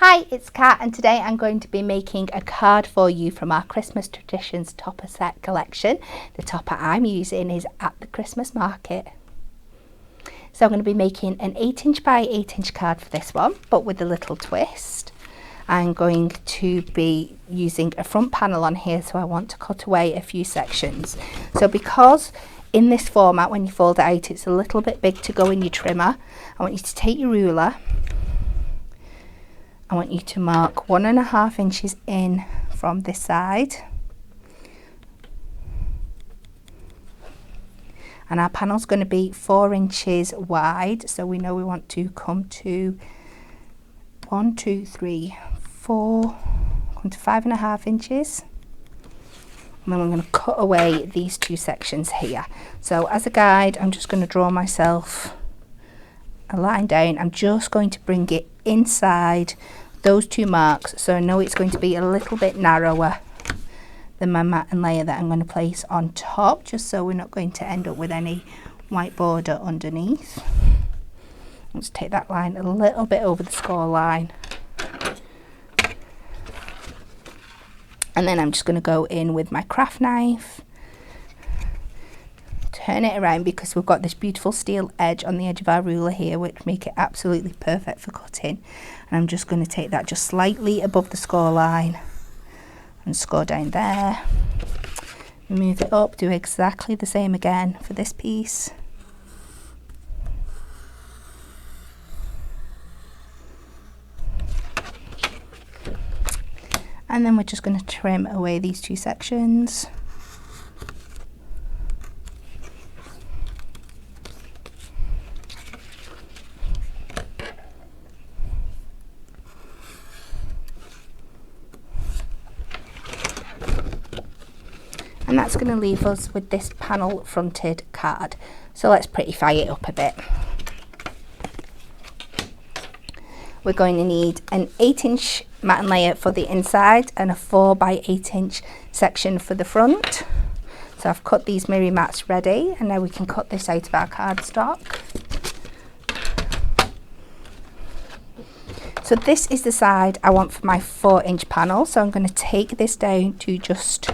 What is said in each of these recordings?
Hi, it's Kat, and today I'm going to be making a card for you from our Christmas Traditions topper set collection. The topper I'm using is at the Christmas market. So I'm going to be making an 8" by 8" card for this one, but with a little twist. I'm going to be using a front panel on here, so I want to cut away a few sections. So because in this format, when you fold it out, it's a little bit big to go in your trimmer, I want you to take your ruler. I want you to mark 1.5 inches in from this side. And our panel's going to be 4 inches wide, so we know we want to come to 1, 2, 3, 4, come to 5.5 inches. And then I'm going to cut away these two sections here. So as a guide, I'm just going to draw myself a line down. I'm just going to bring it inside those two marks, so I know it's going to be a little bit narrower than my mat and layer that I'm going to place on top, just so we're not going to end up with any white border underneath. Let's take that line a little bit over the score line. And then I'm just going to go in with my craft knife, turn it around, because we've got this beautiful steel edge on the edge of our ruler here, which make it absolutely perfect for cutting. And I'm just going to take that just slightly above the score line and score down there. Move it up, do exactly the same again for this piece. And then we're just going to trim away these two sections. And that's going to leave us with this panel fronted card. So let's prettify it up a bit. We're going to need an 8" mat and layer for the inside and a 4 by 8" section for the front. So I've cut these mirror mats ready, and now we can cut this out of our cardstock. So this is the side I want for my 4" panel. So I'm going to take this down to just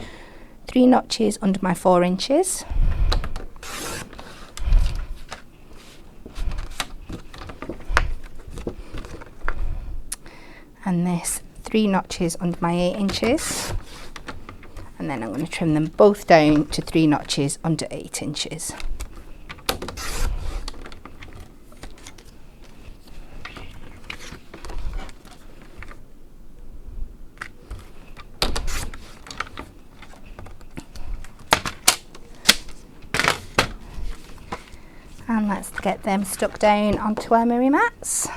3 notches under my 4 inches. And this 3 notches under my 8 inches. And then I'm going to trim them both down to 3 notches under 8 inches. And let's get them stuck down onto our mirror mats.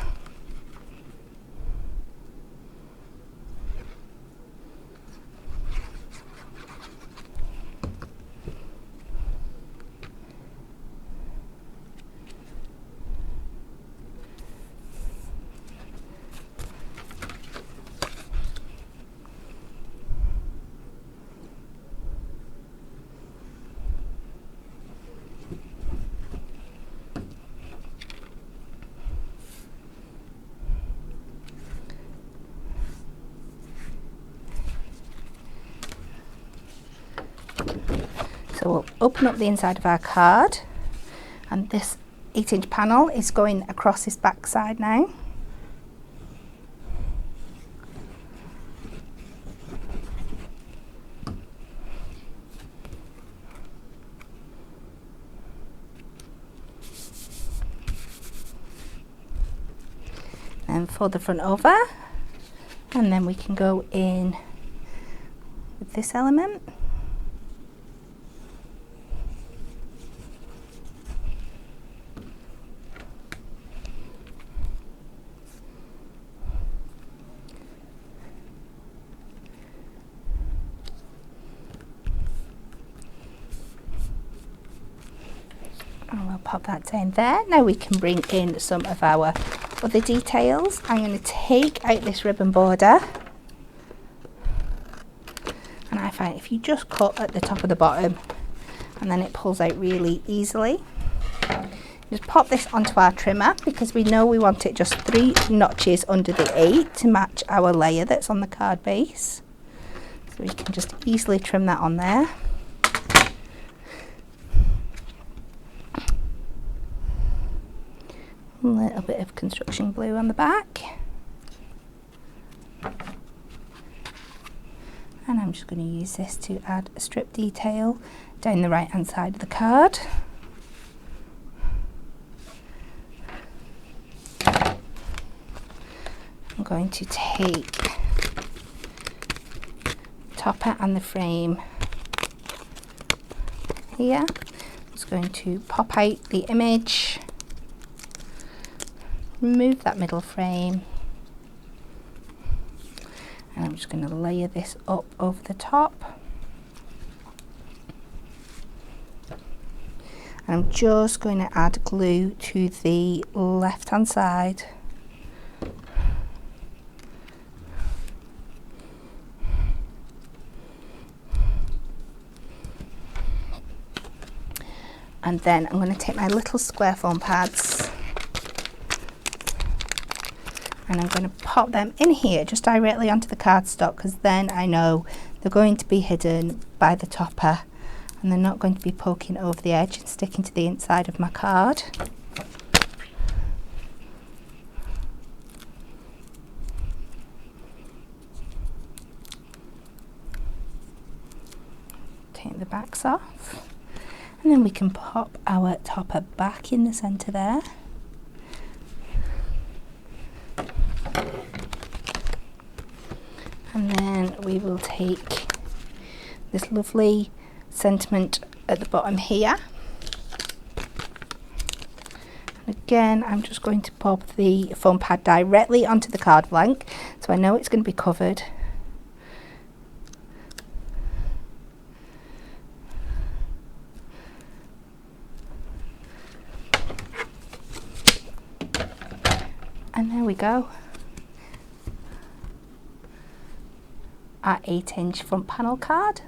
So we'll open up the inside of our card, and this 8" panel is going across this back side now. And fold the front over, and then we can go in with this element. And we'll pop that down there. Now we can bring in some of our other details. I'm going to take out this ribbon border, and I find if you just cut at the top of the bottom, and then it pulls out really easily. Just pop this onto our trimmer because we know we want it just 3 notches under the 8 to match our layer that's on the card base. So we can just easily trim that on there. A little bit of construction glue on the back. And I'm just going to use this to add a strip detail down the right hand side of the card. I'm going to take the topper and the frame here. I'm just going to pop out the image, remove that middle frame, and I'm just going to layer this up over the top. And I'm just going to add glue to the left hand side. And then I'm going to take my little square foam pads and I'm going to pop them in here just directly onto the cardstock, because then I know they're going to be hidden by the topper and they're not going to be poking over the edge and sticking to the inside of my card. Take the backs off. And then we can pop our topper back in the centre there. And then we will take this lovely sentiment at the bottom here. And again, I'm just going to pop the foam pad directly onto the card blank, so I know it's going to be covered. And there we go. Our 8-inch front panel card.